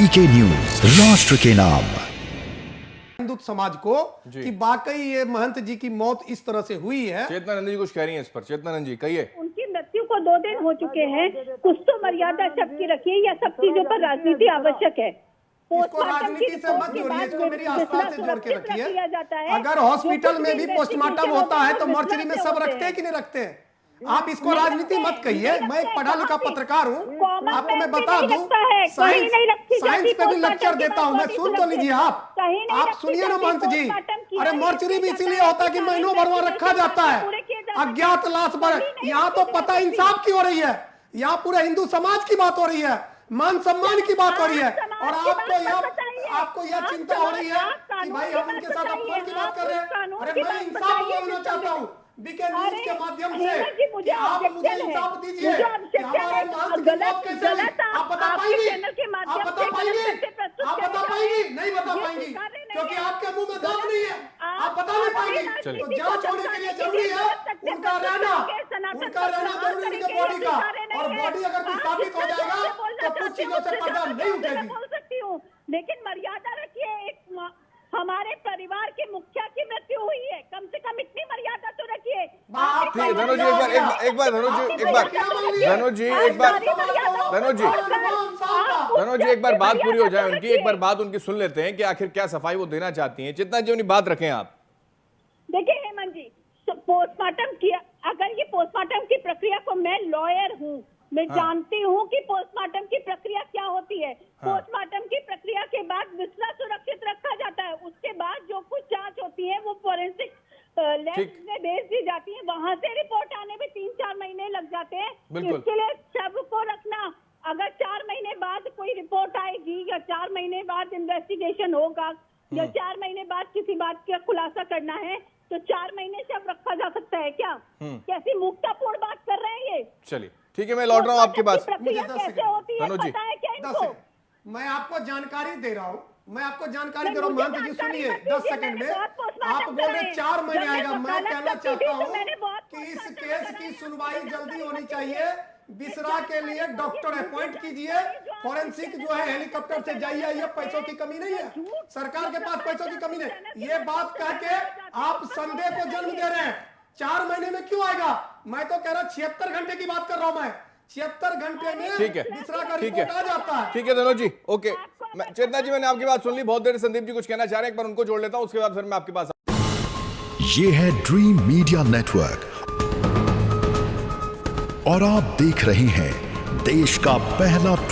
DK news, राष्ट्र के नाम। हिंदू समाज को कि वाकई ये महंत जी की मौत इस तरह से हुई है। चेतनानंद जी कुछ कह रही हैं इस पर। चेतनानंद जी कहिए। उनकी मृत्यु को 2 दिन हो चुके हैं, कुछ तो मर्यादा सबकी रखिए, या सब चीजों पर राजनीति आवश्यक है। इसको राजनीति से मत जोड़िए, इसको मेरी आस्था से जोड़ के रखिए। अगर हॉस्पिटल में भी पोस्टमार्टम होता है तो मॉर्चरी में सब रखते हैं कि नहीं रखते हैं? आप इसको राजनीति मत कहिए। मैं एक पढ़ा लिखा पत्रकार हूँ, आपको मैं बता दूं, साइंस पे भी लेक्चर देता हूँ मैं। सुन तो लीजिए आप सुनिए ना महंत जी। अरे मॉर्चरी भी इसीलिए होता है कि महीनों भर वहां रखा जाता है अज्ञात लाश पर। यहाँ तो पता इंसाफ की हो रही है, यहाँ पूरे हिंदू समाज की बात हो रही है, मान सम्मान की बात हो रही है, और आपको यह चिंता हो रही है कि भाई हम इनके साथ अपमान की बात कर रहे हैं। अरे मैं इंसाफ बोलना चाहता हूँ बीके न्यूज के माध्यम से कि आप मुझे इंसाफ दीजिए कि हमारे महंत की मौत कैसे हुई। आप बता पाएंगी? आप बता पाएंगी? आप बता पाएंगी? नहीं बता पाएंगी क्योंकि आपके मुंह में दांत नहीं है, आप बता नहीं पाएंगी। तो जांच होने के लिए जरूरी है उनका रहना जरूरी है उनके बॉडी का, और बॉडी अगर कुछ साबित हो जाएगा तो कुछ चीजों से पर्दा नहीं उठेगी। बोल सकती हूँ, लेकिन मर्यादा रखिए। एक हमारे परिवार के मुखिया की मृत्यु हुई है, कम से कम इतनी मर्यादा तो रखिए। ठीक है धनु जी, एक बार धनु जी एक बार बात पूरी हो जाए उनकी। एक बार बात उनकी सुन लेते हैं कि आखिर क्या सफाई वो देना चाहती हैं। जितना जी अपनी बात रखें आप। देखिए हेमंत जी, पोस्टमार्टम किया, अगर ये पोस्टमार्टम की प्रक्रिया को, मैं लॉयर हूँ, मैं जानती हूँ कि पोस्टमार्टम की प्रक्रिया क्या होती है। पोस्टमार्टम की प्रक्रिया के बाद बिस्तर सुरक्षित रखा जाता है, उसके बाद जो कुछ जांच होती है वो फोरेंसिक लैब में भेज दी जाती है, वहां से रिपोर्ट आने में 3-4 महीने लग जाते हैं। इसके लिए शव को रखना, अगर 4 महीने बाद कोई रिपोर्ट आएगी या 4 महीने बाद इन्वेस्टिगेशन होगा या 4 महीने बाद किसी बात का खुलासा करना है तो 4 महीने शव रखा जा सकता है क्या? कैसी मूर्खतापूर्ण बात कर रहे हैं ये। चलिए ठीक है, मैं लौट रहा हूँ आपके पास। कैसे होती है पता है क्या इनको? मैं आपको जानकारी दे रहा हूँ, महंत जी सुनिए 10 सेकंड में। आप बोल रहे 4 महीने आएगा। मैं कहना चाहता हूँ कि इस केस की सुनवाई जल्दी होनी चाहिए। बिसरा के लिए डॉक्टर अपॉइंट कीजिए, फोरेंसिक जो है हेलीकॉप्टर से जाइए। ये पैसों की कमी नहीं है, सरकार के पास पैसों की कमी नहीं। ये बात कह के आप संदेह को जन्म दे रहे हैं। 4 महीने में क्यों आएगा? मैं तो कह रहा 76 घंटे की बात कर रहा हूं मैं। 76 घंटे में बिसरा का रिपोर्ट आ जाता है। ठीक है धनु जी, ओके। चेतना जी मैंने आपकी बात सुन ली। बहुत देर संदीप जी कुछ कहना चाह रहे हैं, एक बार उनको जोड़ लेता हूं, उसके बाद फिर मैं आपके पास। ये है ड्रीम मीडिया नेटवर्क और आप देख रहे हैं देश का पहला